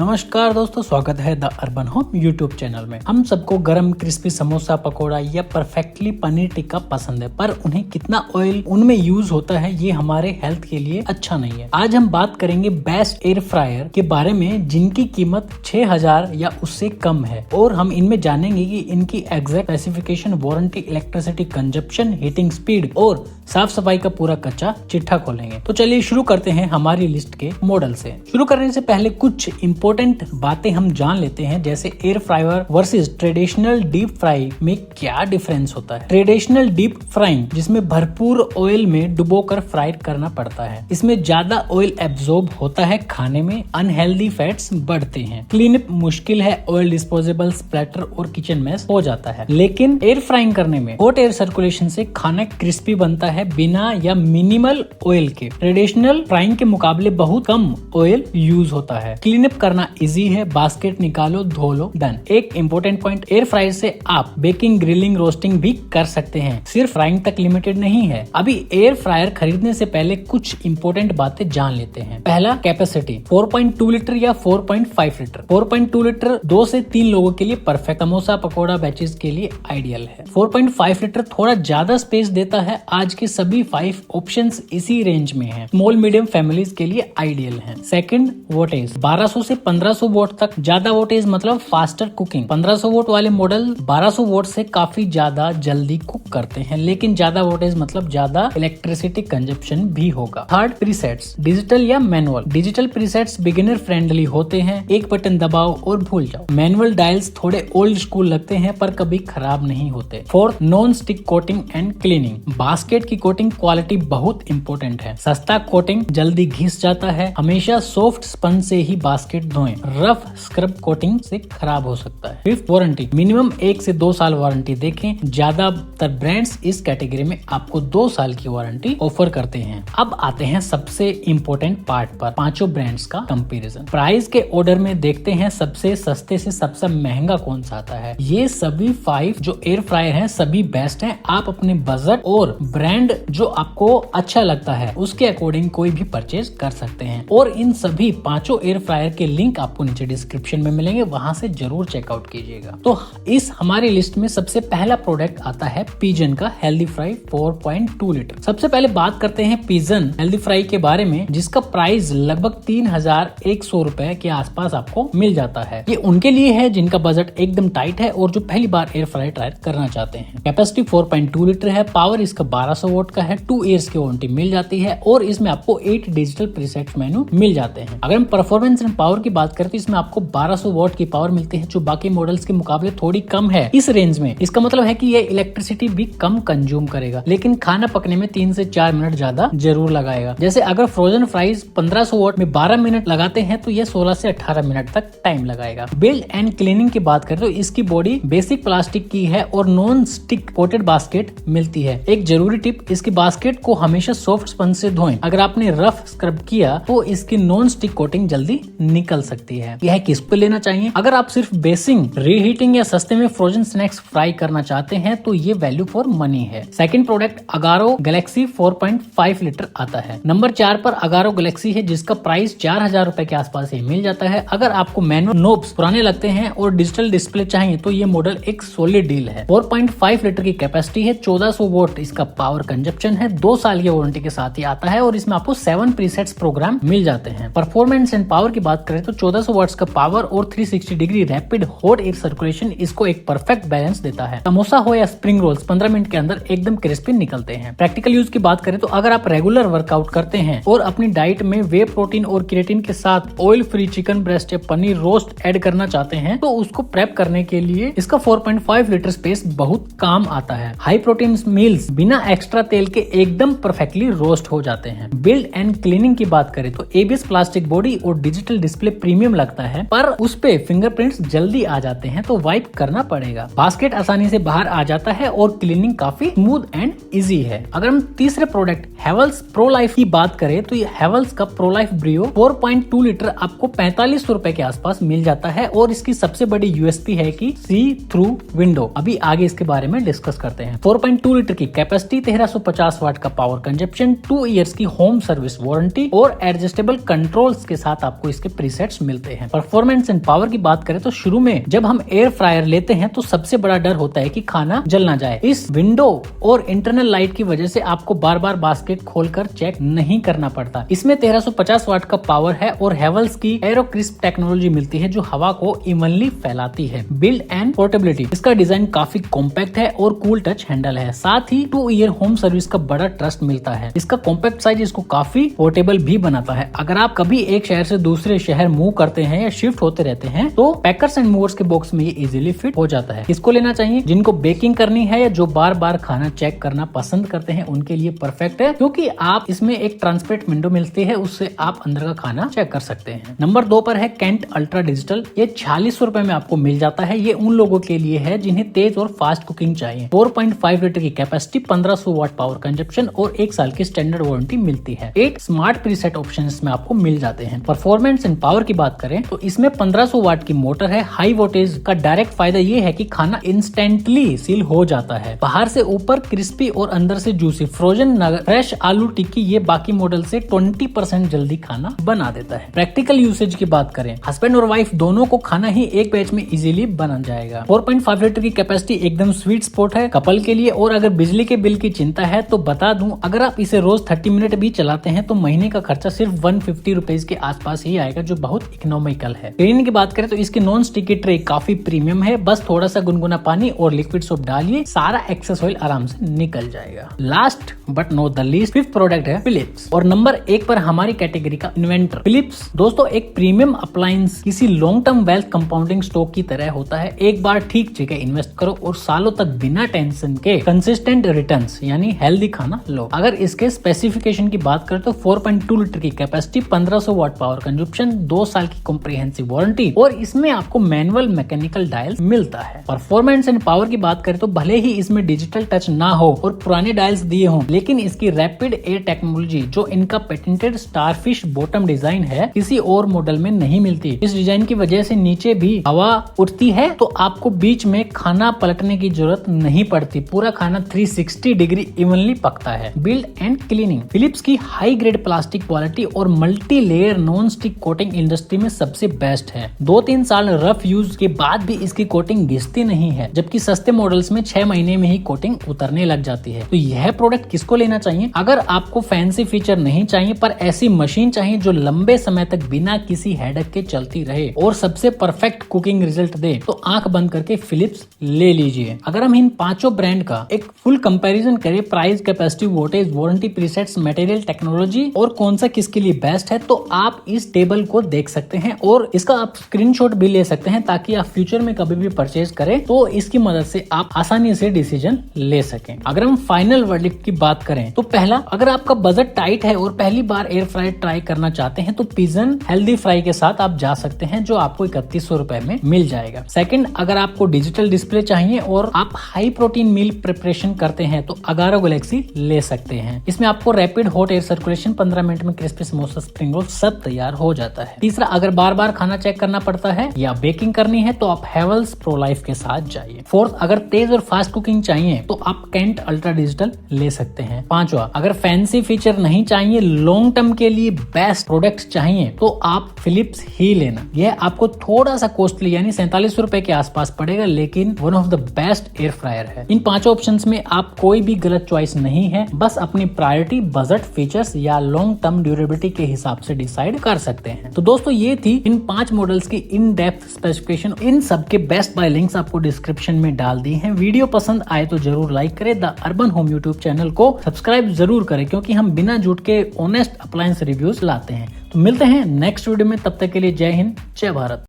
नमस्कार दोस्तों, स्वागत है the urban home YouTube channel में। हम सबको गरम क्रिस्पी समोसा, पकोड़ा या परफेक्टली पनीर टिक्का पसंद है, पर उन्हें कितना ऑयल उनमें यूज होता है ये हमारे हेल्थ के लिए अच्छा नहीं है। आज हम बात करेंगे बेस्ट एयर फ्रायर के बारे में, जिनकी कीमत 6000 या उससे कम है, और हम इनमें जानेंगे कि इनकी exact specification, warranty, electricity consumption, heating speed और साफ सफाई का पूरा कच्चा चिट्ठा खोलेंगे। तो चलिए शुरू करते हैं हमारी लिस्ट के मॉडल से। शुरू करने से पहले कुछ इंपॉर्टेंट बातें हम जान लेते हैं, जैसे air fryer versus traditional deep fry में क्या डिफरेंस होता है। ट्रेडिशनल डीप फ्राइंग, जिसमें भरपूर ऑयल में डुबोकर फ्राई करना पड़ता है, इसमें ज्यादा ऑयल एब्जॉर्ब होता है, खाने में अनहेल्दी फैट्स बढ़ते हैं, क्लीनअप मुश्किल है, ऑयल डिस्पोजेबल, स्प्लैटर और किचन मेस हो जाता है। लेकिन एयर फ्राइंग करने में हॉट एयर सर्कुलेशन से खाना क्रिस्पी बनता है बिना या मिनिमल ऑयल के। ट्रेडिशनल फ्राइंग के मुकाबले बहुत कम ऑयल यूज होता है। क्लीनअप करना इजी है, बास्केट निकालो, धो लो, डन। एक इम्पोर्टेंट पॉइंट, एयर फ्रायर से आप बेकिंग, ग्रिलिंग, रोस्टिंग भी कर सकते हैं, सिर्फ फ्राइंग तक लिमिटेड नहीं है। अभी एयर फ्रायर खरीदने से पहले कुछ इम्पोर्टेंट बातें जान लेते हैं। पहला, कैपेसिटी 4.2 लीटर या 4.5 लीटर। 4.2 लीटर 2 से 3 लोगों के लिए परफेक्ट, समोसा, पकोड़ा बैचेस के लिए आइडियल है। 4.5 लीटर थोड़ा ज्यादा स्पेस देता है। आज के सभी 5 ऑप्शंस इसी रेंज में हैं। स्मॉल मीडियम फैमिलीज के लिए आइडियल हैं। सेकंड, वोटेज 1200 से 1500 वोट तक। ज्यादा वोटेज मतलब फास्टर कुकिंग। 1500 वोट वाले मॉडल 1200 वोट से काफी ज्यादा जल्दी कुक करते हैं, लेकिन ज्यादा वोटेज मतलब ज्यादा इलेक्ट्रिसिटी कंजप्शन भी होगा। थर्ड, प्रीसेट्स डिजिटल या manual. Digital presets beginner friendly होते हैं, एक बटन दबाओ और भूल जाओ। मैनुअल डायल्स थोड़े ओल्ड स्कूल लगते हैं, पर कभी खराब नहीं होते। Fourth, non stick coating and cleaning. Basket की कोटिंग क्वालिटी बहुत इंपॉर्टेंट है। सस्ता कोटिंग जल्दी घिस जाता है। हमेशा सॉफ्ट स्पंज से ही बास्केट धोएं, रफ स्क्रब कोटिंग से खराब हो सकता है। फिफ्थ, वारंटी मिनिमम 1 से 2 साल वारंटी देखें। ज्यादातर ब्रांड्स इस कैटेगरी में आपको 2 साल की वारंटी ऑफर करते हैं। अब आते हैं सबसे इम्पोर्टेंट पार्ट पर, पांचों ब्रांड्स का कंपैरिजन। प्राइस के ऑर्डर में देखते हैं सबसे सस्ते से सबसे महंगा कौन सा आता है। ये सभी 5 जो एयर फ्रायर हैं सभी बेस्ट हैं। आप अपने बजट और ब्रांड जो आपको अच्छा लगता है उसके अकॉर्डिंग कोई भी परचेज कर सकते हैं, और इन सभी 5 एयर फ्रायर के लिंक आपको नीचे डिस्क्रिप्शन में मिलेंगे, वहां से जरूर चेकआउट कीजिएगा। तो इस हमारी लिस्ट में सबसे पहला प्रोडक्ट आता है पिजन का हेल्दी फ्राई 4.2 लीटर। सबसे पहले बात करते हैं पिजन हेल्दी फ्राई के बारे में, जिसका प्राइस लगभग 3100 रुपए के आसपास आपको मिल जाता है। ये उनके लिए है जिनका बजट एकदम टाइट है और जो पहली बार एयर फ्राई ट्राई करना चाहते हैं। कैपेसिटी 4.2 लीटर है, पावर इसका 1200 वोट का है, 2 इयर्स की वारंटी मिल जाती है, और इसमें आपको 8 डिजिटल प्रीसेट मेनू मिल जाते हैं। अगर हम परफॉर्मेंस एंड पावर की बात करें तो इसमें आपको 1200 वोट की पावर मिलती है, जो बाकी मॉडल्स के मुकाबले थोड़ी कम है इस रेंज में। इसका मतलब है कि ये इलेक्ट्रिसिटी भी कम कंज्यूम करेगा, लेकिन खाना पकने में 3 से 4 मिनट ज्यादा जरूर लगाएगा। जैसे अगर फ्रोजन फ्राइज 1500 वोट में 12 मिनट लगाते हैं तो ये 16 से 18 मिनट तक टाइम लगाएगा। बिल्ड एंड क्लीनिंग की बात करें तो इसकी बॉडी बेसिक प्लास्टिक की है और नॉन स्टिक कोटेड बास्केट मिलती है। एक जरूरी टिप, इसकी बास्केट को हमेशा सॉफ्ट स्पंज से धोएं। अगर आपने रफ स्क्रब किया तो इसकी नॉन स्टिक कोटिंग जल्दी निकल सकती है। यह किस पे लेना चाहिए? अगर आप सिर्फ बेसिंग, रीहीटिंग या सस्ते में फ्रोजन स्नैक्स फ्राई करना चाहते हैं तो ये वैल्यू फॉर मनी है। Second product Agaro Galaxy 4.5 litre आता है। नंबर 4 पर अगारो गैलेक्सी है, जिसका प्राइस 4000 रुपए के आसपास ही मिल जाता है। अगर आपको मैनुअल नोब्स पुराने लगते हैं और डिजिटल डिस्प्ले चाहिए तो ये मॉडल एक सॉलिड डील है। 4.5 लीटर की कैपेसिटी है, 1400 वोट इसका पावर कंजप्शन है, 2 साल की वारंटी के साथ ही आता है, और इसमें आपको 7 प्रीसेट्स प्रोग्राम मिल जाते हैं। परफॉर्मेंस एंड पावर की बात करें तो 1400 वाट्स का पावर और 360 degree rapid hot air circulation इसको एक परफेक्ट बैलेंस देता है। समोसा हो या स्प्रिंग रोल्स 15 मिनट के अंदर एकदम क्रिस्पी निकलते हैं। प्रैक्टिकल यूज की बात करें तो अगर आप रेगुलर वर्कआउट करते हैं और अपनी डाइट में वे प्रोटीन और क्रिएटिन के साथ ऑयल फ्री चिकन ब्रेस्ट या पनीर रोस्ट ऐड करना चाहते हैं तो उसको प्रेप करने के लिए इसका 4.5 लीटर स्पेस बहुत काम आता है। हाई प्रोटीन मील्स बिना एक्स्ट्रा तेल के एकदम परफेक्टली रोस्ट हो जाते हैं। बिल्ड एंड क्लीनिंग की बात करें तो एबीएस प्लास्टिक बॉडी और डिजिटल डिस्प्ले प्रीमियम लगता है, पर उस पे फिंगरप्रिंट्स जल्दी आ जाते हैं तो वाइप करना पड़ेगा। बास्केट आसानी से बाहर आ जाता है और क्लीनिंग काफी स्मूथ एंड इजी है। अगर हम तीसरे प्रोडक्ट हेवल्स प्रो लाइफ की बात करें तो ये हेवल्स का प्रो लाइफ ब्रियो 4.2 लीटर आपको 4500 रुपए के आसपास मिल जाता है, और इसकी सबसे बड़ी यूएसपी है कि सी थ्रू विंडो। अभी आगे इसके बारे में डिस्कस करते हैं। 4.2 लीटर की कैपेसिटी, 1350 वाट का पावर कंजप्शन, 2 इयर्स की होम सर्विस वारंटी और एडजस्टेबल कंट्रोल्स के साथ आपको इसके प्रीसेट प्रोडक्ट्स मिलते हैं। परफॉर्मेंस एंड पावर की बात करें तो शुरू में जब हम एयर फ्रायर लेते हैं तो सबसे बड़ा डर होता है कि खाना जल ना जाए। इस विंडो और इंटरनल लाइट की वजह से आपको बार बार बास्केट खोलकर चेक नहीं करना पड़ता। इसमें 1350 वाट का पावर है और हेवल्स की एरो क्रिस्प टेक्नोलॉजी मिलती है जो हवा को इवनली फैलाती है। बिल्ड एंड पोर्टेबिलिटी, इसका डिजाइन काफी कॉम्पैक्ट है और कूल टच हैंडल है। साथ ही 2 ईयर होम सर्विस का बड़ा ट्रस्ट मिलता है। इसका कॉम्पैक्ट साइज इसको काफी पोर्टेबल भी बनाता है। अगर आप कभी एक शहर से दूसरे शहर मूव करते हैं या शिफ्ट होते रहते हैं तो पैकर्स एंड मूवर्स के बॉक्स में ये इजीली फिट हो जाता है। इसको लेना चाहिए जिनको बेकिंग करनी है या जो बार बार खाना चेक करना पसंद करते हैं उनके लिए परफेक्ट है, क्योंकि आप इसमें एक ट्रांसपेरेंट विंडो मिलती है, उससे आप अंदर का खाना चेक कर सकते हैं। नंबर 2 पर है केंट अल्ट्रा डिजिटल। ये 4600 रुपए में आपको मिल जाता है। ये उन लोगों के लिए है जिन्हें तेज और फास्ट कुकिंग चाहिए। 4.5 लीटर की कैपेसिटी, 1500 वाट पावर कंजप्शन और 1 साल की स्टैंडर्ड वारंटी मिलती है। 8 स्मार्ट प्रीसेट ऑप्शन इसमें आपको मिल जाते हैं। परफॉर्मेंस एंड पावर की बात करें तो इसमें 1500 वाट की मोटर है। हाई वोल्टेज का डायरेक्ट फायदा ये है कि खाना इंस्टेंटली सील हो जाता है। बाहर से ऊपर क्रिस्पी और अंदर से जूसी फ्रोजन फ्रेश आलू टिक्की ये बाकी मॉडल से 20% जल्दी खाना बना देता है। प्रैक्टिकल यूसेज की बात करें, हस्बैंड और वाइफ दोनों को खाना ही एक बैच में इजीली बना जाएगा। 4.5 लीटर की कैपेसिटी एकदम स्वीट स्पॉट है कपल के लिए। और अगर बिजली के बिल की चिंता है तो बता दूं, अगर आप इसे रोज 30 मिनट भी चलाते हैं तो महीने का खर्चा सिर्फ 150 रुपीज के आसपास ही आएगा, जो बहुत इकोनॉमिकल है। क्लीनिंग की बात करें तो इसकी नॉन स्टिकी ट्रे काफी प्रीमियम है। बस थोड़ा सा गुनगुना पानी और लिक्विड सोप डालिए, सारा एक्सेस ऑयल आराम से निकल जाएगा। Last but not the least, 5th product है फिलिप्स और नंबर 1 पर हमारी कैटेगरी का इन्वेंटर। फिलिप्स दोस्तों एक प्रीमियम अप्लायंस किसी long term wealth compounding stock की तरह होता है। एक बार ठीक जगह इन्वेस्ट करो और सालों तक बिना टेंशन के कंसिस्टेंट रिटर्न्स यानी हेल्दी खाना लो। अगर इसके स्पेसिफिकेशन की बात करें तो 4.2 लीटर की कैपेसिटी, 1500 वाट पावर कंजप्शन, 2 साल की कॉम्प्रिहेंसिव वारंटी और इसमें आपको मैनुअल मैकेनिकल डायल मिलता है। परफॉर्मेंस एंड पावर की बात करें तो भले ही इसमें डिजिटल टच ना हो और पुराने डायल्स दिए हों, लेकिन इसकी रैपिड एयर टेक्नोलॉजी जो इनका पेटेंटेड स्टारफिश बॉटम डिजाइन है किसी और मॉडल में नहीं मिलती। इस डिजाइन की वजह से नीचे भी हवा उठती है तो आपको बीच में खाना पलटने की जरूरत नहीं पड़ती। पूरा खाना 360 डिग्री इवनली पकता है। बिल्ड एंड क्लीनिंग, फिलिप्स की हाई ग्रेड प्लास्टिक क्वालिटी और multi layer non stick coating industry में सबसे बेस्ट है। 2-3 साल रफ यूज के बाद भी इसकी कोटिंग घिसती नहीं है, जबकि सस्ते मॉडल्स में 6 महीने में ही कोटिंग उतरने लग जाती है। तो यह प्रोडक्ट किसको लेना चाहिए? अगर आपको फैंसी फीचर नहीं चाहिए पर ऐसी मशीन चाहिए जो लंबे समय तक बिना किसी हेडेक के चलती रहे और सबसे परफेक्ट कुकिंग रिजल्ट दे, तो आंख बंद करके फिलिप्स ले लीजिए। अगर हम इन पांचों ब्रांड का एक फुल कंपैरिजन करें, price, capacity, voltage, warranty, presets, material, technology और कौन सा किसके लिए बेस्ट है, तो आप इस टेबल को देख सकते हैं और इसका आप स्क्रीनशॉट भी ले सकते हैं ताकि आप फ्यूचर में कभी भी परचेज करें तो इसकी मदद से आप आसानी से डिसीजन ले सकें। अगर हम फाइनल वर्डिक्ट की बात करें तो पहला, अगर आपका बजट टाइट है और पहली बार एयर फ्रायर ट्राई करना चाहते हैं तो पिजन हेल्दी फ्राई के साथ आप जा सकते हैं जो आपको 3100 रुपए में मिल जाएगा। सेकंड, अगर आपको डिजिटल डिस्प्ले चाहिए और आप हाई प्रोटीन मील प्रिपरेशन करते हैं तो अगारो गैलेक्सी ले सकते हैं। इसमें आपको rapid hot air circulation, 15 minute में क्रिस्पी समोसा, स्प्रिंग रोल सब तैयार हो जाता है। तीसरा, अगर बार बार खाना चेक करना पड़ता है या बेकिंग करनी है तो आप हेवल्स प्रो लाइफ के साथ जाइए। फोर्थ, अगर तेज और फास्ट कुकिंग चाहिए तो आप केंट अल्ट्रा डिजिटल ले सकते हैं। पांचवा, अगर फैंसी फीचर नहीं चाहिए, लॉन्ग टर्म के लिए बेस्ट प्रोडक्ट चाहिए तो आप फिलिप्स ही लेना। यह आपको थोड़ा सा कॉस्टली यानी 4700 रुपए के आसपास पड़ेगा, लेकिन one of the best air fryer है। इन पांचों ऑप्शंस में आप कोई भी गलत चॉइस नहीं है, बस अपनी प्रायोरिटी, बजट, फीचर्स या लॉन्ग टर्म ड्यूरेबिलिटी के हिसाब से डिसाइड कर सकते हैं। तो दोस्तों ये थी इन 5 मॉडल्स की इन डेप्थ स्पेसिफिकेशन। इन सब के बेस्ट बाय लिंक्स आपको डिस्क्रिप्शन में डाल दी हैं। वीडियो पसंद आए तो जरूर लाइक करें। The urban home YouTube channel को सब्सक्राइब जरूर करें क्योंकि हम बिना झूठ के ऑनेस्ट अप्लायंस रिव्यूज लाते हैं। तो मिलते हैं नेक्स्ट वीडियो में, तब तक के लिए जय हिंद, जय भारत।